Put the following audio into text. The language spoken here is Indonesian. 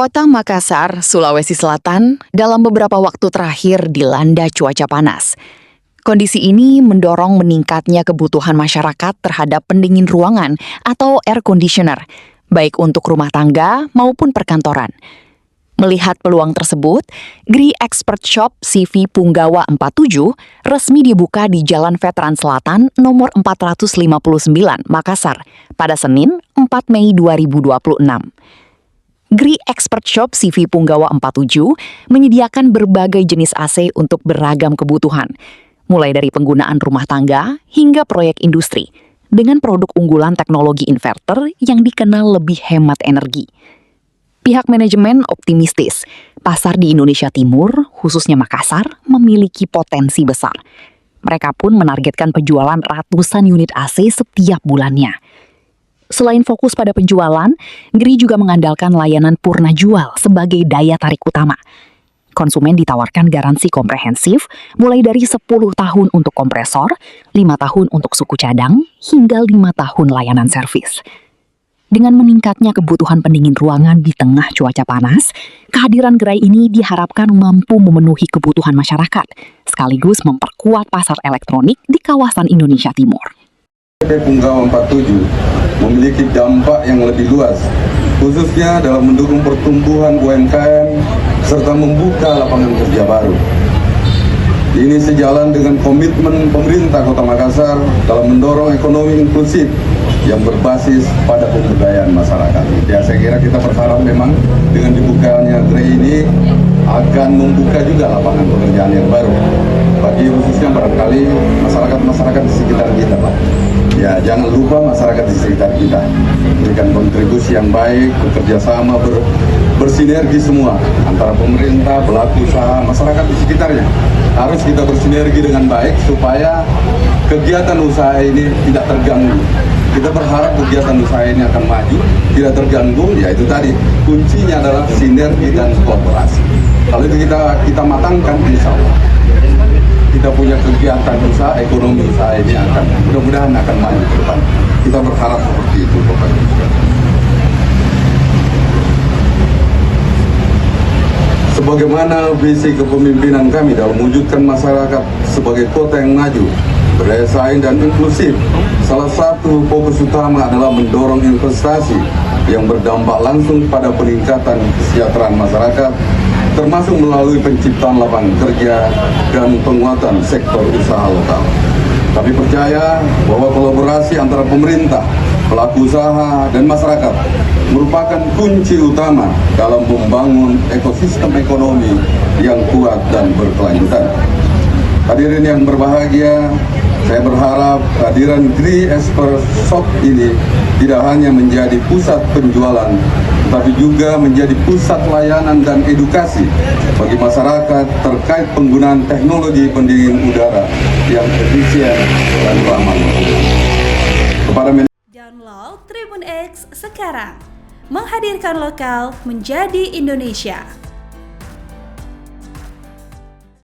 Kota Makassar, Sulawesi Selatan, dalam beberapa waktu terakhir dilanda cuaca panas. Kondisi ini mendorong meningkatnya kebutuhan masyarakat terhadap pendingin ruangan atau air conditioner, baik untuk rumah tangga maupun perkantoran. Melihat peluang tersebut, GRI Expert Shop CV Punggawa 47 resmi dibuka di Jalan Veteran Selatan nomor 459, Makassar, pada Senin 4 Mei 2026. GRI Expert Shop CV Punggawa 47 menyediakan berbagai jenis AC untuk beragam kebutuhan, mulai dari penggunaan rumah tangga hingga proyek industri, dengan produk unggulan teknologi inverter yang dikenal lebih hemat energi. Pihak manajemen optimistis, pasar di Indonesia Timur, khususnya Makassar, memiliki potensi besar. Mereka pun menargetkan penjualan ratusan unit AC setiap bulannya. Selain fokus pada penjualan, GRI juga mengandalkan layanan purna jual sebagai daya tarik utama. Konsumen ditawarkan garansi komprehensif mulai dari 10 tahun untuk kompresor, 5 tahun untuk suku cadang, hingga 5 tahun layanan servis. Dengan meningkatnya kebutuhan pendingin ruangan di tengah cuaca panas, kehadiran gerai ini diharapkan mampu memenuhi kebutuhan masyarakat, sekaligus memperkuat pasar elektronik di kawasan Indonesia Timur. PT Punggawa 47 memiliki dampak yang lebih luas, khususnya dalam mendukung pertumbuhan UMKM serta membuka lapangan kerja baru. Ini sejalan dengan komitmen pemerintah Kota Makassar dalam mendorong ekonomi inklusif yang berbasis pada pemberdayaan masyarakat. Ya, saya kira kita berharap memang dengan dibukanya gerai ini akan membuka juga lapangan pekerjaan yang baru bagi khususnya barangkali masyarakat di sekitar kita, Pak. Ya, jangan lupa masyarakat di sekitar kita memberikan kontribusi yang baik, bekerja sama, bersinergi semua antara pemerintah, pelaku usaha, masyarakat di sekitarnya. Harus kita bersinergi dengan baik supaya kegiatan usaha ini tidak terganggu. Kita berharap kegiatan usaha ini akan maju, tidak terganggu. Ya itu tadi, kuncinya adalah sinergi dan kooperasi. Kalau itu kita matangkan, insya Allah kita punya kegiatan usaha, ekonomi usaha ini akan mudah-mudahan akan maju ke depan. Kita berharap seperti itu, Bapak. Sebagaimana visi kepemimpinan kami dalam mewujudkan masyarakat sebagai kota yang maju, berdaya saing dan inklusif, salah satu fokus utama adalah mendorong investasi yang berdampak langsung pada peningkatan kesejahteraan masyarakat, termasuk melalui penciptaan lapangan kerja dan penguatan sektor usaha lokal. Kami percaya bahwa kolaborasi antara pemerintah, pelaku usaha, dan masyarakat merupakan kunci utama dalam membangun ekosistem ekonomi yang kuat dan berkelanjutan. Hadirin yang berbahagia, saya berharap kehadiran GRI Expert Shop ini tidak hanya menjadi pusat penjualan, tapi juga menjadi pusat layanan dan edukasi bagi masyarakat terkait penggunaan teknologi pendingin udara yang efisien dan ramah lingkungan. Download Tribun X sekarang, menghadirkan lokal menjadi Indonesia.